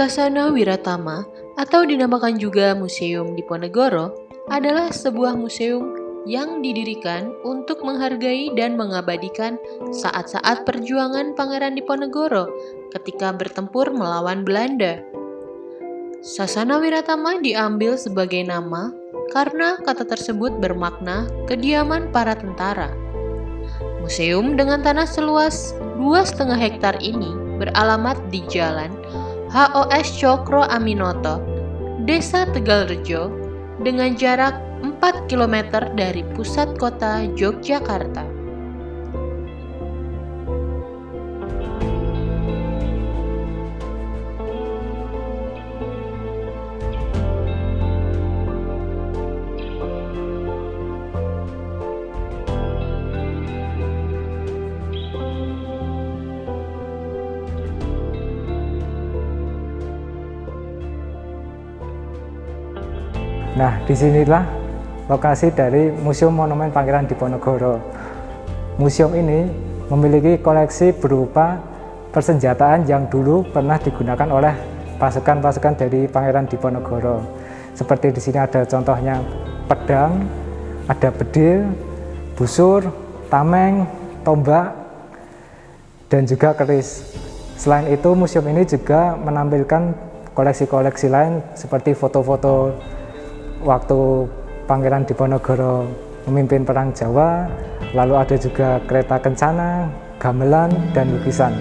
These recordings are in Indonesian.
Sasana Wiratama atau dinamakan juga Museum Diponegoro adalah sebuah museum yang didirikan untuk menghargai dan mengabadikan saat-saat perjuangan Pangeran Diponegoro ketika bertempur melawan Belanda. Sasana Wiratama diambil sebagai nama karena kata tersebut bermakna kediaman para tentara. Museum dengan tanah seluas 2,5 hektar ini beralamat di Jalan HOS Cokro Aminoto, Desa Tegalrejo, dengan jarak 4 km dari pusat kota Yogyakarta. Nah, disinilah lokasi dari Museum Monumen Pangeran Diponegoro. Museum ini memiliki koleksi berupa persenjataan yang dulu pernah digunakan oleh pasukan-pasukan dari Pangeran Diponegoro. Seperti di sini ada contohnya pedang, ada bedil, busur, tameng, tombak, dan juga keris. Selain itu, museum ini juga menampilkan koleksi-koleksi lain seperti foto-foto waktu Pangeran Diponegoro memimpin Perang Jawa, lalu ada juga kereta kencana, gamelan, dan lukisan.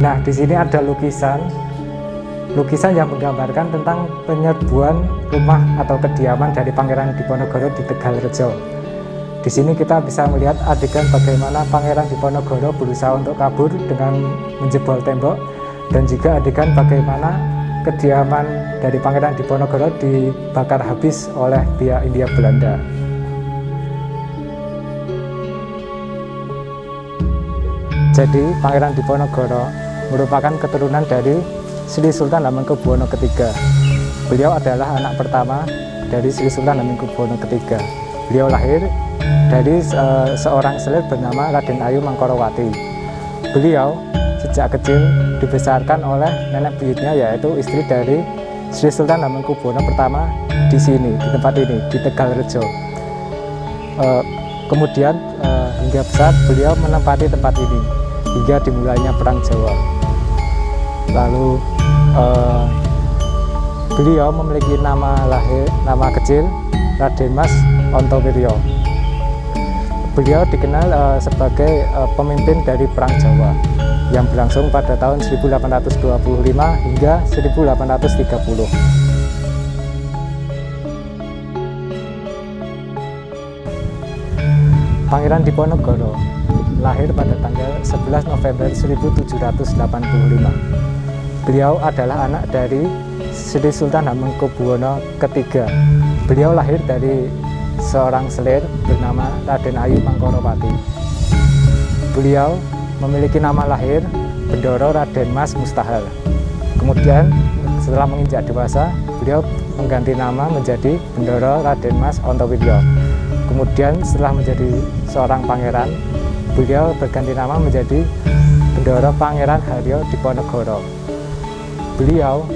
Nah, di sini ada lukisan yang menggambarkan tentang penyerbuan rumah atau kediaman dari Pangeran Diponegoro di Tegalrejo. Di sini kita bisa melihat adegan bagaimana Pangeran Diponegoro berusaha untuk kabur dengan menjebol tembok, dan juga adegan bagaimana kediaman dari Pangeran Diponegoro dibakar habis oleh pihak Hindia Belanda. Jadi Pangeran Diponegoro merupakan keturunan dari Sri Sultan Hamengkubuwono III. Beliau adalah anak pertama dari Sri Sultan Hamengkubuwono III. Beliau lahir dari seorang selir bernama Raden Ayu Mangkorowati. Beliau sejak kecil dibesarkan oleh nenek buyutnya, yaitu istri dari Sri Sultan Hamengkubuwono pertama di sini, di tempat ini, di Tegalrejo. Kemudian hingga besar beliau menempati tempat ini hingga dimulainya Perang Jawa. Lalu beliau memiliki nama kecil Raden Mas Ontowiryo. Beliau dikenal sebagai pemimpin dari Perang Jawa yang berlangsung pada tahun 1825 hingga 1830. Pangeran Diponegoro lahir pada tanggal 11 November 1785. Beliau adalah anak dari Sri Sultan Hamengkubuwono III. Beliau lahir dari seorang selir bernama Raden Ayu Mangkorowati. Beliau memiliki nama lahir Bendoro Raden Mas Mustahil. Kemudian setelah menginjak dewasa, beliau mengganti nama menjadi Bendoro Raden Mas Ontowiryo. Kemudian setelah menjadi seorang pangeran, beliau berganti nama menjadi Bendoro Pangeran Haryo Diponegoro. Beliau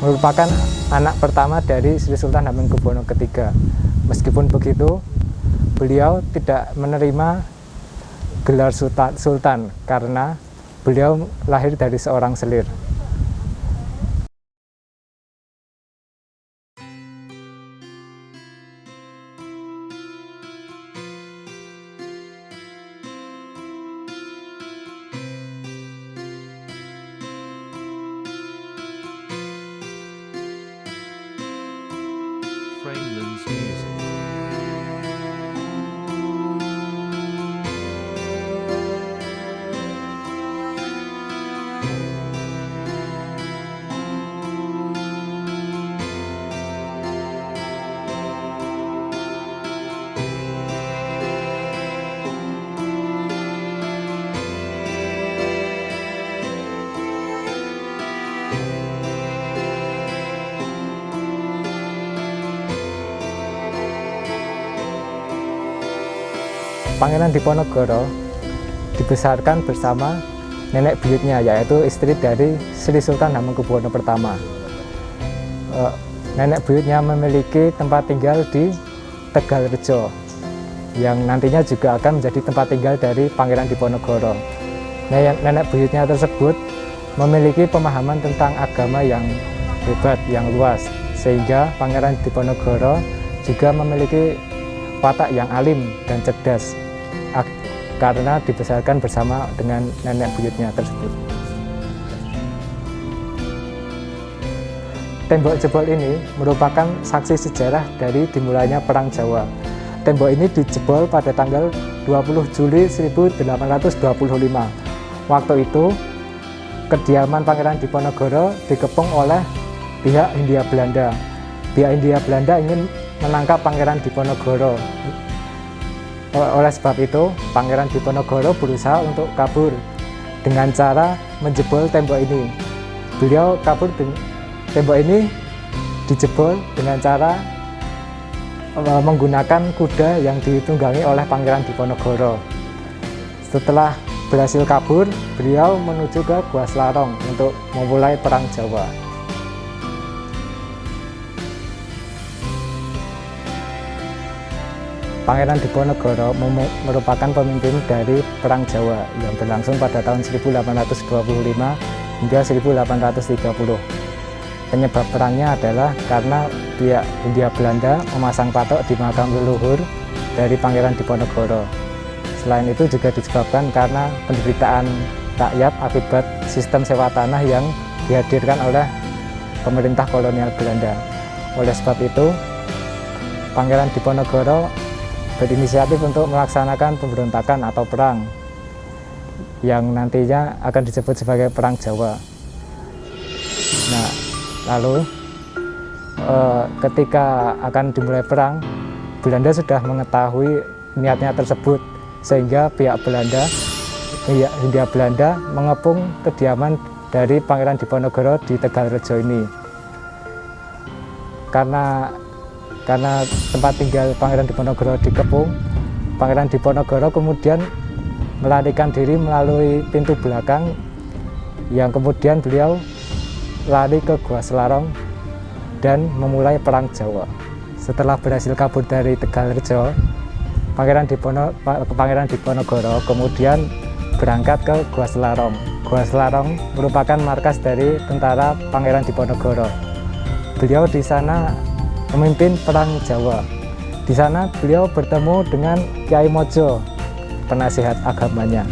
merupakan anak pertama dari Sri Sultan Hamengkubuwono III. Meskipun begitu, beliau tidak menerima gelar sultan karena beliau lahir dari seorang selir. Framelands Music. Pangeran Diponegoro dibesarkan bersama nenek buyutnya, yaitu istri dari Sri Sultan Hamengkubuwono pertama. Nenek buyutnya memiliki tempat tinggal di Tegalrejo, yang nantinya juga akan menjadi tempat tinggal dari Pangeran Diponegoro. Nenek buyutnya tersebut memiliki pemahaman tentang agama yang hebat, yang luas, sehingga Pangeran Diponegoro juga memiliki watak yang alim dan cerdas karena dibesarkan bersama dengan nenek buyutnya tersebut. Tembok jebol ini merupakan saksi sejarah dari dimulainya Perang Jawa. Tembok ini dijebol pada tanggal 20 Juli 1825. Waktu itu, kediaman Pangeran Diponegoro dikepung oleh pihak Hindia Belanda. Pihak Hindia Belanda ingin menangkap Pangeran Diponegoro. Oleh sebab itu, Pangeran Diponegoro berusaha untuk kabur dengan cara menjebol tembok ini. Beliau kabur tembok ini dijebol dengan cara menggunakan kuda yang ditunggangi oleh Pangeran Diponegoro. Setelah berhasil kabur, beliau menuju ke Gua Slarong untuk memulai Perang Jawa. Pangeran Diponegoro merupakan pemimpin dari Perang Jawa yang berlangsung pada tahun 1825 hingga 1830. Penyebab perangnya adalah karena pihak Hindia Belanda memasang patok di makam leluhur dari Pangeran Diponegoro. Selain itu juga disebabkan karena penderitaan rakyat akibat sistem sewa tanah yang dihadirkan oleh pemerintah kolonial Belanda. Oleh sebab itu, Pangeran Diponegoro berinisiatif untuk melaksanakan pemberontakan atau perang yang nantinya akan disebut sebagai Perang Jawa. Nah, lalu ketika akan dimulai perang, Belanda sudah mengetahui niatnya tersebut, sehingga pihak Belanda Hindia Belanda mengepung kediaman dari Pangeran Diponegoro di Tegalrejo ini. Karena tempat tinggal Pangeran Diponegoro dikepung, Pangeran Diponegoro kemudian melarikan diri melalui pintu belakang, yang kemudian beliau lari ke Gua Selarong dan memulai Perang Jawa. Setelah berhasil kabur dari Tegalrejo, Pangeran Diponegoro kemudian berangkat ke Gua Selarong. Gua Selarong merupakan markas dari tentara Pangeran Diponegoro. Beliau di sana memimpin Perang Jawa. Di sana beliau bertemu dengan Kiai Mojo, penasihat agamanya.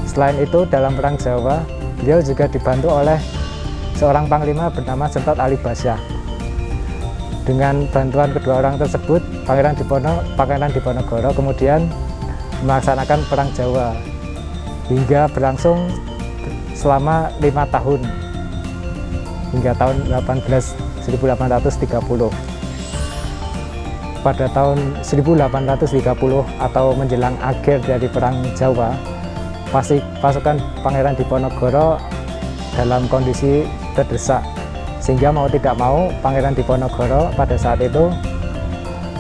Selain itu, dalam Perang Jawa, beliau juga dibantu oleh seorang panglima bernama Sentot Ali Basyah. Dengan bantuan kedua orang tersebut, Pangeran Diponegoro kemudian melaksanakan Perang Jawa hingga berlangsung selama 5 tahun hingga tahun 1830. Pada tahun 1830 atau menjelang akhir dari Perang Jawa, pasukan Pangeran Diponegoro dalam kondisi terdesak, sehingga mau tidak mau Pangeran Diponegoro pada saat itu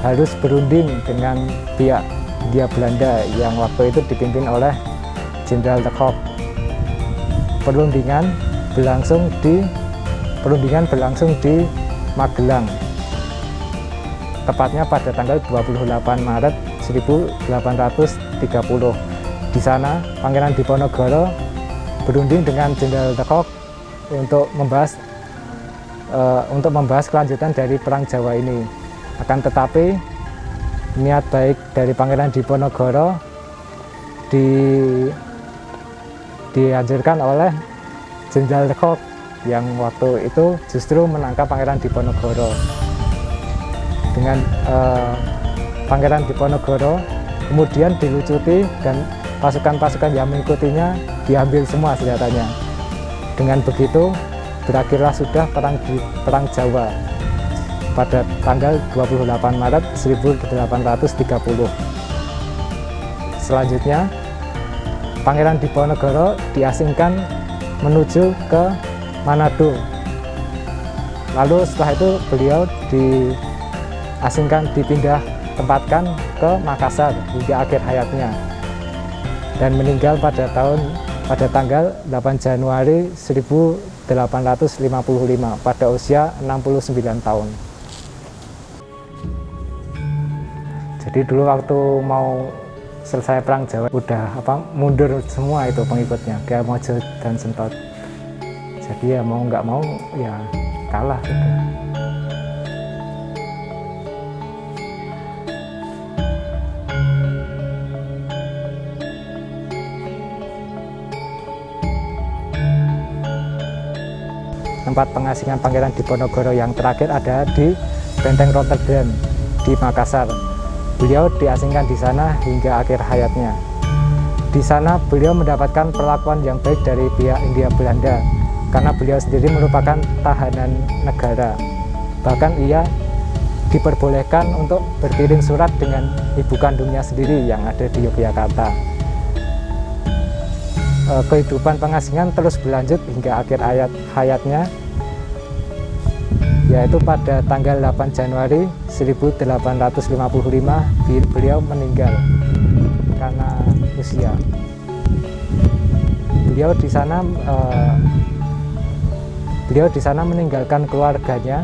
harus berunding dengan pihak Hindia Belanda yang waktu itu dipimpin oleh Jenderal de Kock. Perundingan berlangsung di Magelang, tepatnya pada tanggal 28 Maret 1830. Di sana Pangeran Diponegoro berunding dengan Jenderal de Kock untuk membahas kelanjutan dari Perang Jawa ini. Akan tetapi niat baik dari Pangeran Diponegoro dihancurkan oleh Jenderal de Kock yang waktu itu justru menangkap Pangeran Diponegoro. Dengan Pangeran Diponegoro kemudian dilucuti dan pasukan-pasukan yang mengikutinya diambil semua senjatanya. Dengan begitu berakhirlah sudah Perang Jawa pada tanggal 28 Maret 1830. Selanjutnya Pangeran Diponegoro diasingkan menuju ke Manado. Lalu setelah itu beliau dipindah-tempatkan ke Makassar hingga akhir hayatnya, dan meninggal pada tanggal 8 Januari 1855 pada usia 69 tahun. Jadi dulu waktu mau selesai Perang Jawa udah mundur semua itu pengikutnya, Kiai Mojo dan Sentot. Jadi ya mau nggak mau ya kalah gitu. Tempat pengasingan Pangeran Diponegoro yang terakhir ada di Benteng Rotterdam di Makassar. Beliau diasingkan di sana hingga akhir hayatnya. Di sana beliau mendapatkan perlakuan yang baik dari pihak Hindia Belanda karena beliau sendiri merupakan tahanan negara. Bahkan ia diperbolehkan untuk berkirim surat dengan ibu kandungnya sendiri yang ada di Yogyakarta. Kehidupan pengasingan terus berlanjut hingga akhir hayatnya, yaitu pada tanggal 8 Januari 1855 beliau meninggal karena usia. Beliau di sana meninggalkan keluarganya,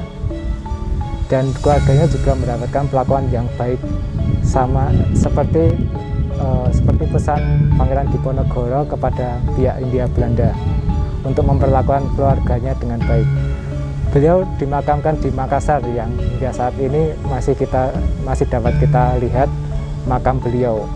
dan keluarganya juga mendapatkan perlakuan yang baik, sama seperti pesan Pangeran Diponegoro kepada pihak Hindia Belanda untuk memperlakukan keluarganya dengan baik. Beliau dimakamkan di Makassar yang hingga saat ini masih dapat kita lihat makam beliau.